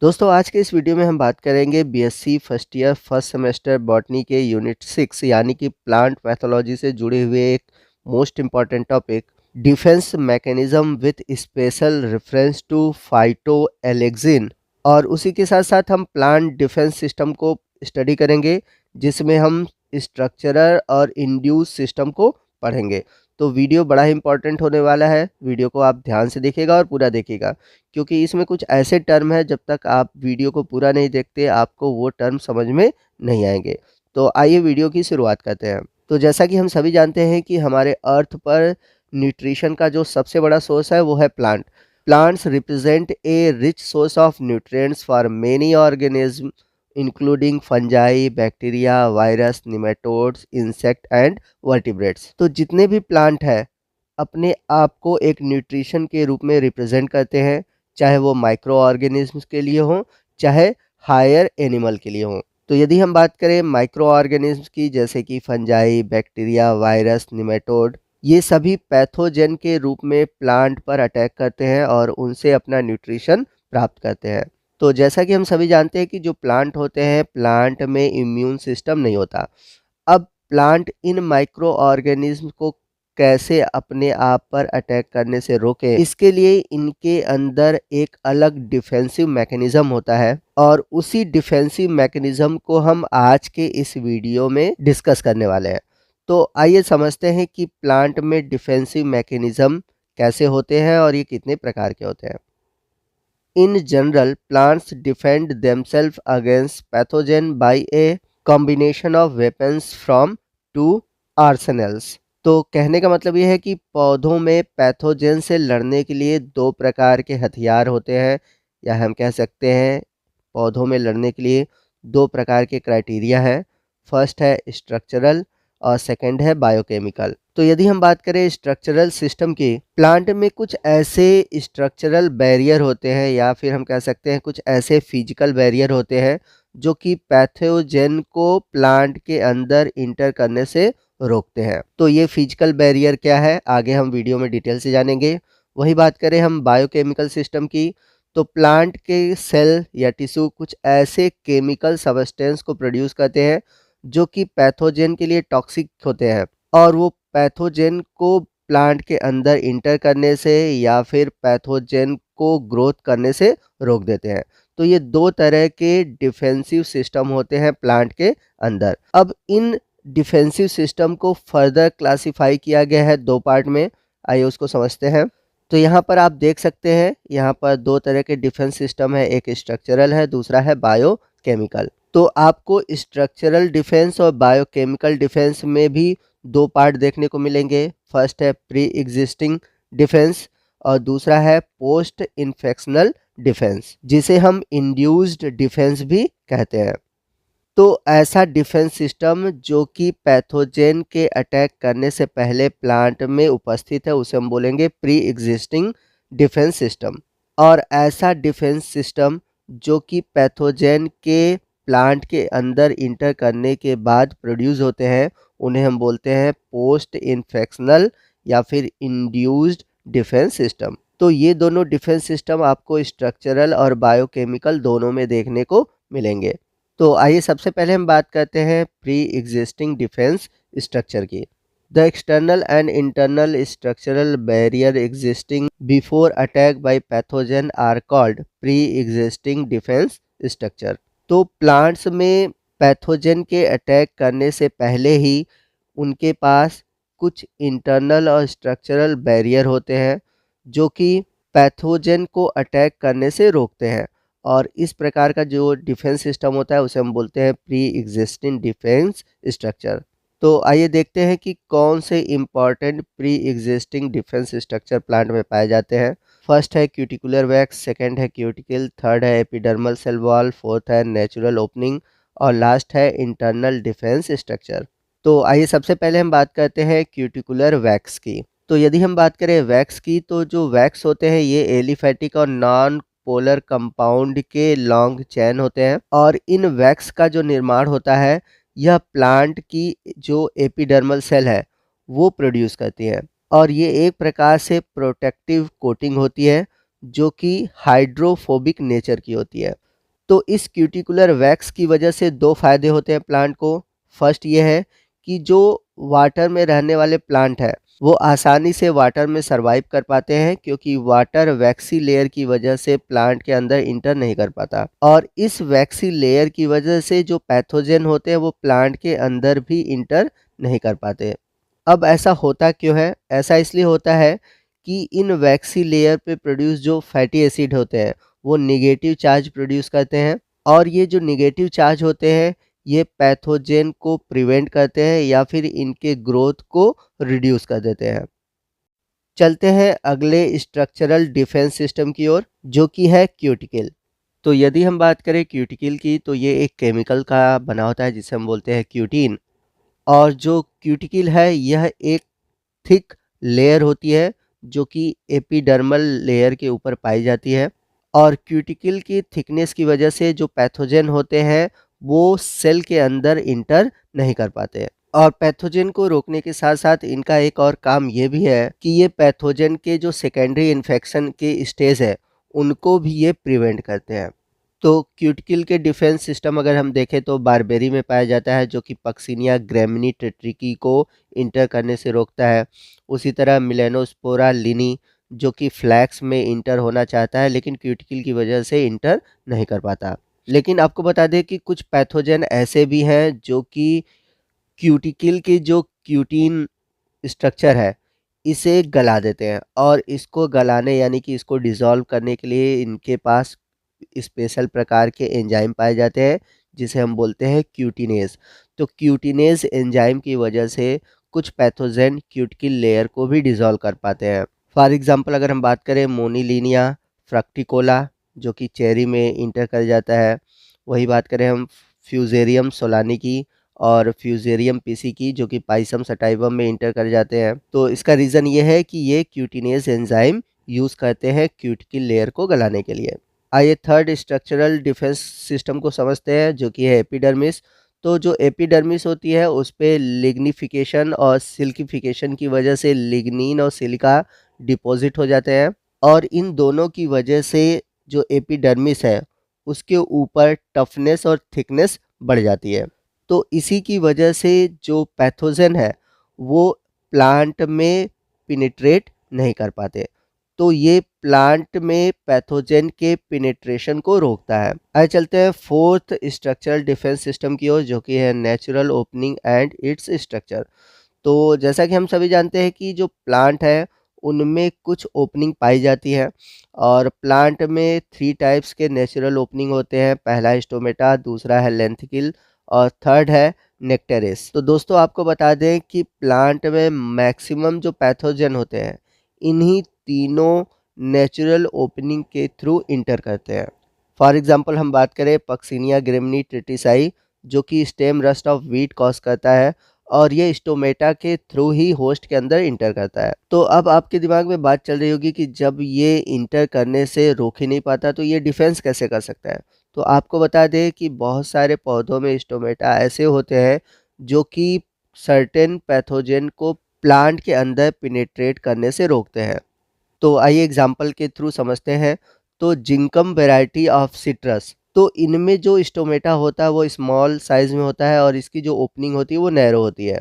दोस्तों आज के इस वीडियो में हम बात करेंगे BSc first year first semester botany के यूनिट 6 यानी कि प्लांट पैथोलॉजी से जुड़े हुए एक most important topic defence mechanism with special reference to phytoalexin. और उसी के साथ साथ हम प्लांट डिफेंस सिस्टम को स्टडी करेंगे जिसमें हम स्ट्रक्चरल और इंड्यूस सिस्टम को पढ़ेंगे। तो वीडियो बड़ा ही इंपॉर्टेंट होने वाला है, वीडियो को आप ध्यान से देखिएगा और पूरा देखिएगा क्योंकि इसमें कुछ ऐसे टर्म है जब तक आप वीडियो को पूरा नहीं देखते आपको वो टर्म समझ में नहीं आएंगे। तो आइए वीडियो की शुरुआत करते हैं। तो जैसा कि हम सभी जानते हैं कि हमारे अर्थ पर न्यूट्रिशन का जो सबसे बड़ा सोर्स है वो है plant. Plants represent a rich source of nutrients for many organism including fungi, bacteria, virus, nematodes, insect and vertebrates. तो जितने भी प्लांट है अपने आप को एक न्यूट्रिशन के रूप में रिप्रेजेंट करते हैं, चाहे वो माइक्रो ऑर्गेनिज्म्स के लिए हो चाहे हायर एनिमल के लिए हो। तो यदि हम बात करें माइक्रो ऑर्गेनिज्म्स की, जैसे कि फंजाई, बैक्टीरिया, वायरस, निमेटोड, ये सभी पैथोजेन के रूप में प्लांट पर अटैक करते हैं और उनसे अपना न्यूट्रिशन प्राप्त करते हैं। तो जैसा कि हम सभी जानते हैं कि जो प्लांट होते हैं, प्लांट में इम्यून सिस्टम नहीं होता। अब प्लांट इन माइक्रो ऑर्गेनिज्म को कैसे अपने आप पर अटैक करने से रोके, इसके लिए इनके अंदर एक अलग डिफेंसिव मैकेनिज्म होता है और उसी डिफेंसिव मैकेनिज्म को हम आज के इस वीडियो में डिस्कस करने वाले हैं। तो आइए समझते हैं कि प्लांट में डिफेंसिव मैकेनिज्म कैसे होते हैं और ये कितने प्रकार के होते हैं। In general, plants defend themselves against pathogen by a combination of weapons from two arsenals। तो कहने का मतलब ये है कि पौधों में पैथोजन से लड़ने के लिए दो प्रकार के हथियार होते हैं, या हम कह सकते हैं पौधों में लड़ने के लिए दो प्रकार के क्राइटेरिया है। फर्स्ट है स्ट्रक्चरल और सेकंड है बायोकेमिकल। तो यदि हम बात करें स्ट्रक्चरल सिस्टम की, प्लांट में कुछ ऐसे स्ट्रक्चरल बैरियर होते हैं या फिर हम कह सकते हैं कुछ ऐसे फिजिकल बैरियर होते हैं जो कि पैथोजेन को प्लांट के अंदर इंटर करने से रोकते हैं। तो ये फिजिकल बैरियर क्या है आगे हम वीडियो में डिटेल से जानेंगे। वही बात करें हम बायोकेमिकल सिस्टम की, तो प्लांट के सेल या टिश्यू कुछ ऐसे केमिकल सब्सटेंस को प्रोड्यूस करते हैं जो कि पैथोजेन के लिए टॉक्सिक होते हैं और वो पैथोजेन को प्लांट के अंदर इंटर करने से या फिर पैथोजेन को ग्रोथ करने से रोक देते हैं। तो ये दो तरह के डिफेंसिव सिस्टम होते हैं प्लांट के अंदर। अब इन डिफेंसिव सिस्टम को फर्दर क्लासिफाई किया गया है दो पार्ट में, आइए उसको समझते हैं। तो यहाँ पर आप देख सकते हैं यहाँ पर दो तरह के डिफेंस सिस्टम है, एक स्ट्रक्चरल है, दूसरा है बायोकेमिकल। तो आपको स्ट्रक्चरल डिफेंस और बायोकेमिकल डिफेंस में भी दो पार्ट देखने को मिलेंगे। फर्स्ट है प्री एग्जिस्टिंग डिफेंस और दूसरा है पोस्ट इन्फेक्शनल डिफेंस, जिसे हम इंड्यूस्ड डिफेंस भी कहते हैं। तो ऐसा डिफेंस सिस्टम जो कि पैथोजेन के अटैक करने से पहले प्लांट में उपस्थित है उसे हम बोलेंगे प्री एग्जिस्टिंग डिफेंस सिस्टम। और ऐसा डिफेंस सिस्टम जो कि पैथोजेन के प्लांट के अंदर इंटर करने के बाद प्रोड्यूस होते हैं उन्हें हम बोलते हैं पोस्ट इन्फेक्शनल या फिर इंड्यूस्ड डिफेंस सिस्टम। तो ये दोनों डिफेंस सिस्टम आपको स्ट्रक्चरल और बायोकेमिकल दोनों में देखने को मिलेंगे। तो आइए सबसे पहले हम बात करते हैं प्री एग्जिस्टिंग डिफेंस स्ट्रक्चर की। The external and internal structural barrier existing before attack by pathogen are called pre existing defence structure. तो प्लांट्स में पैथोजन के अटैक करने से पहले ही उनके पास कुछ इंटरनल और स्ट्रक्चरल बैरियर होते हैं जो कि पैथोजन को अटैक करने से रोकते हैं। और इस प्रकार का जो डिफेंस सिस्टम होता है उसे हम बोलते हैं प्री एग्जिस्टिंग डिफेंस स्ट्रक्चर। तो आइए देखते हैं कि कौन से important pre existing defence structure plant में पाए जाते हैं। फर्स्ट है क्यूटिकुलर वैक्स, सेकंड है क्यूटिकल, थर्ड है एपिडर्मल सेल वॉल, फोर्थ है नेचुरल ओपनिंग और लास्ट है इंटरनल डिफेंस स्ट्रक्चर। तो आइए सबसे पहले हम बात करते हैं क्यूटिकुलर वैक्स की। तो यदि हम बात करें वैक्स की, तो जो वैक्स होते हैं ये एलिफैटिक और नॉन पोलर कंपाउंड के लॉन्ग चैन होते हैं और इन वैक्स का जो निर्माण होता है यह प्लांट की जो एपिडर्मल सेल है वो प्रोड्यूस करती है और ये एक प्रकार से प्रोटेक्टिव कोटिंग होती है जो कि हाइड्रोफोबिक नेचर की होती है। तो इस क्यूटिकुलर वैक्स की वजह से दो फायदे होते हैं प्लांट को। फर्स्ट ये है कि जो वाटर में रहने वाले प्लांट है वो आसानी से वाटर में सरवाइव कर पाते हैं, क्योंकि वाटर वैक्सी लेयर की वजह से प्लांट के अंदर इंटर नहीं कर पाता, और इस वैक्सी लेयर की वजह से जो पैथोजन होते हैं वो प्लांट के अंदर भी इंटर नहीं कर पाते। अब ऐसा होता क्यों है? ऐसा इसलिए होता है कि इन वैक्सी लेयर पे प्रोड्यूस जो फैटी एसिड होते हैं वो निगेटिव चार्ज प्रोड्यूस करते हैं, और ये जो निगेटिव चार्ज होते हैं ये पैथोजेन को प्रिवेंट करते हैं या फिर इनके ग्रोथ को रिड्यूस कर देते हैं। चलते हैं अगले स्ट्रक्चरल डिफेंस सिस्टम की ओर, जो कि है क्यूटिकल। तो यदि हम बात करें क्यूटिकल की, तो ये एक केमिकल का बना होता है जिसे हम बोलते हैं क्यूटीन। और जो क्यूटिकल है यह एक थिक लेयर होती है जो कि एपिडर्मल लेयर के ऊपर पाई जाती है, और क्यूटिकल की थिकनेस की वजह से जो पैथोजन होते हैं वो सेल के अंदर इंटर नहीं कर पाते। और पैथोजन को रोकने के साथ साथ इनका एक और काम ये भी है कि ये पैथोजन के जो सेकेंडरी इन्फेक्शन के स्टेज है उनको भी ये प्रिवेंट करते हैं। तो क्यूटिकल के डिफेंस सिस्टम अगर हम देखें तो बारबेरी में पाया जाता है, जो कि पक्सिनिया ग्रैमिनी टेट्रिकी को इंटर करने से रोकता है। उसी तरह मिलेनोस्पोरा लिनी, जो कि फ्लैक्स में इंटर होना चाहता है लेकिन क्यूटिकल की वजह से इंटर नहीं कर पाता। लेकिन आपको बता दें कि कुछ पैथोजन ऐसे भी हैं जो कि क्यूटिकल के जो क्यूटीन स्ट्रक्चर है इसे गला देते हैं, और इसको गलाने यानी कि इसको डिसॉल्व करने के लिए इनके पास स्पेशल प्रकार के एंजाइम पाए जाते हैं जिसे हम बोलते हैं क्यूटिनेज। तो क्यूटिनेज एंजाइम की वजह से कुछ पैथोजन क्यूटिकल लेयर को भी डिसॉल्व कर पाते हैं। फॉर एग्जांपल अगर हम बात करें मोनीलिनिया फ्रक्टिकोला, जो कि चेरी में इंटर कर जाता है। वही बात करें हम फ्यूजेरियम सोलानी की और फ्यूजेरियम पीसी की, जो कि पाइसम सटाइवम में इंटर कर जाते हैं। तो इसका रीज़न ये है कि ये क्यूटिनेज एंजाइम यूज़ करते हैं क्यूटिकल लेयर को गलाने के लिए। आइए थर्ड स्ट्रक्चरल डिफेंस सिस्टम को समझते हैं, जो कि है एपिडर्मिस। तो जो एपिडर्मिस होती है उस पे लिग्निफिकेशन और सिल्किफिकेशन की वजह से लिग्निन और सिलिका डिपॉजिट हो जाते हैं, और इन दोनों की वजह से जो एपिडर्मिस है उसके ऊपर टफनेस और थिकनेस बढ़ जाती है। तो इसी की वजह से जो पैथोजन है वो प्लांट में पिनिट्रेट नहीं कर पाते। तो ये प्लांट में पैथोजन के पिनिट्रेशन को रोकता है। आइए चलते हैं फोर्थ स्ट्रक्चरल डिफेंस सिस्टम की ओर, जो कि है natural opening and its structure. तो जैसा कि हम सभी जानते हैं कि जो प्लांट है उनमें कुछ ओपनिंग पाई जाती है, और प्लांट में 3 टाइप्स के नेचुरल ओपनिंग होते हैं। पहला स्टोमेटा, दूसरा है लेंथिकल और थर्ड है नेक्टेरिस। तो दोस्तों आपको बता दें कि प्लांट में मैक्सिमम जो पैथोजन होते हैं इन्हीं तीनों नेचुरल ओपनिंग के थ्रू इंटर करते हैं। फॉर एग्जांपल हम बात करें पक्सिनिया ग्रेमिनी ट्रिटिसाई, जो कि stem rust of wheat cause करता है, और ये स्टोमेटा के थ्रू ही होस्ट के अंदर इंटर करता है। तो अब आपके दिमाग में बात चल रही होगी कि जब ये इंटर करने से रोक ही नहीं पाता तो ये डिफेंस कैसे कर सकता है। तो आपको बता दें कि बहुत सारे पौधों में स्टोमेटा ऐसे होते हैं जो कि सर्टेन पैथोजन को प्लांट के अंदर पिनेट्रेट करने से रोकते हैं। तो आइए एग्जाम्पल के थ्रू समझते हैं। तो जिंकम वेराइटी ऑफ सिट्रस, तो इनमें जो स्टोमेटा होता है वो स्मॉल साइज में होता है और इसकी जो ओपनिंग होती है वो नैरो होती है,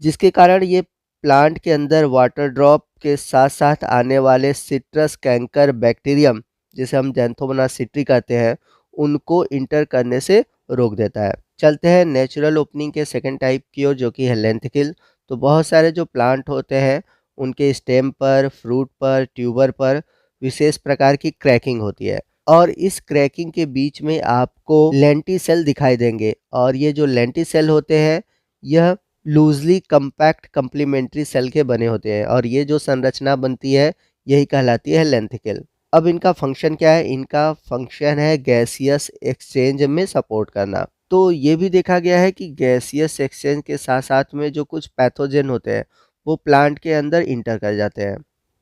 जिसके कारण ये प्लांट के अंदर वाटर ड्रॉप के साथ साथ आने वाले सिट्रस कैंकर बैक्टीरियम, जिसे हम जैंथोमोनास सिट्री कहते हैं, उनको इंटर करने से रोक देता है। चलते हैं नेचुरल ओपनिंग के सेकंड टाइप की ओर, जो कि है लेंथिकल। तो बहुत सारे जो प्लांट होते हैं उनके स्टेम पर, फ्रूट पर, ट्यूबर पर विशेष प्रकार की क्रैकिंग होती है, और इस क्रैकिंग के बीच में आपको लेंटिसेल दिखाई देंगे, और ये जो लेंटिसेल होते हैं यह लूजली कंपैक्ट कम्प्लीमेंट्री सेल के बने होते हैं, और ये जो संरचना बनती है यही कहलाती है लेंथिकल। अब इनका फंक्शन क्या है? इनका फंक्शन है गैसियस एक्सचेंज में सपोर्ट करना। तो ये भी देखा गया है कि गैसियस एक्सचेंज के साथ साथ में जो कुछ पैथोजन होते हैं वो प्लांट के अंदर इंटर कर जाते हैं।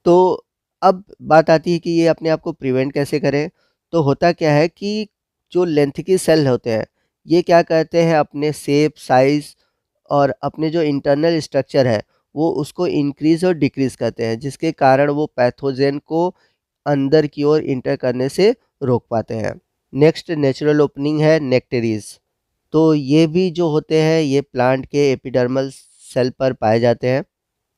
तो अब बात आती है कि ये अपने आप को प्रिवेंट कैसे करें। तो होता क्या है कि जो लेंथिकल सेल होते हैं ये क्या करते हैं, अपने शेप, साइज और अपने जो इंटरनल स्ट्रक्चर है वो उसको इंक्रीज और डिक्रीज करते हैं, जिसके कारण वो पैथोजन को अंदर की ओर इंटर करने से रोक पाते हैं। नेक्स्ट नेचुरल ओपनिंग है नेक्टेरीज। तो ये भी जो होते हैं ये प्लांट के एपिडर्मल सेल पर पाए जाते हैं।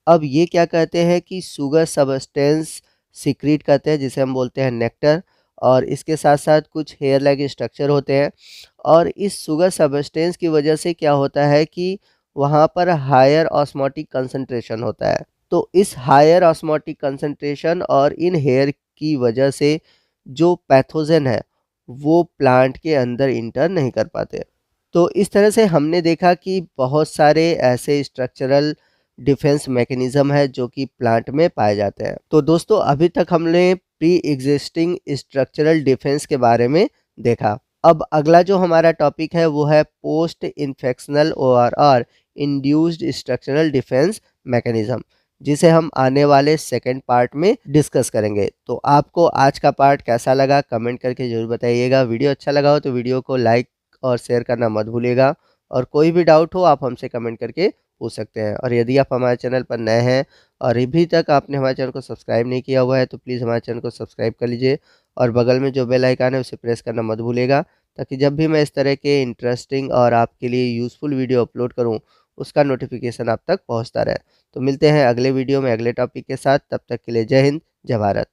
अब ये क्या कहते हैं कि शुगर सब्सटेंस सीक्रेट करते हैं जिसे हम बोलते हैं नेक्टर, और इसके साथ साथ कुछ हेयर लाइक स्ट्रक्चर होते हैं। और इस शुगर सब्सटेंस की वजह से क्या होता है कि वहाँ पर हायर ऑस्मोटिक कंसंट्रेशन होता है। तो इस हायर ऑस्मोटिक कंसंट्रेशन और इन हेयर की वजह से जो पैथोजन है वो प्लांट के अंदर इंटर नहीं कर पाते। तो इस तरह से हमने देखा कि बहुत सारे ऐसे स्ट्रक्चरल डिफेंस मैकेनिज्म है जो कि प्लांट में पाए जाते हैं। तो दोस्तों अभी तक हमने प्री एग्जिस्टिंग स्ट्रक्चरल डिफेंस के बारे में देखा। अब अगला जो हमारा टॉपिक है वो है post infectional ORR induced structural defence mechanism, जिसे हम आने वाले सेकंड पार्ट में डिस्कस करेंगे। तो आपको आज का पार्ट कैसा लगा कमेंट करके जरूर बताइएगा। वीडियो अच्छा लगा हो तो वीडियो को लाइक और शेयर करना मत भूलिएगा, और कोई भी डाउट हो आप हमसे कमेंट करके पूछ सकते हैं। और यदि आप हमारे चैनल पर नए हैं और अभी तक आपने हमारे चैनल को सब्सक्राइब नहीं किया हुआ है तो प्लीज़ हमारे चैनल को सब्सक्राइब कर लीजिए, और बगल में जो बेल आइकन है उसे प्रेस करना मत भूलिएगा, ताकि जब भी मैं इस तरह के इंटरेस्टिंग और आपके लिए यूज़फुल वीडियो अपलोड करूँ उसका नोटिफिकेशन आप तक पहुँचता रहे। तो मिलते हैं अगले वीडियो में अगले टॉपिक के साथ, तब तक के लिए जय हिंद, जय भारत।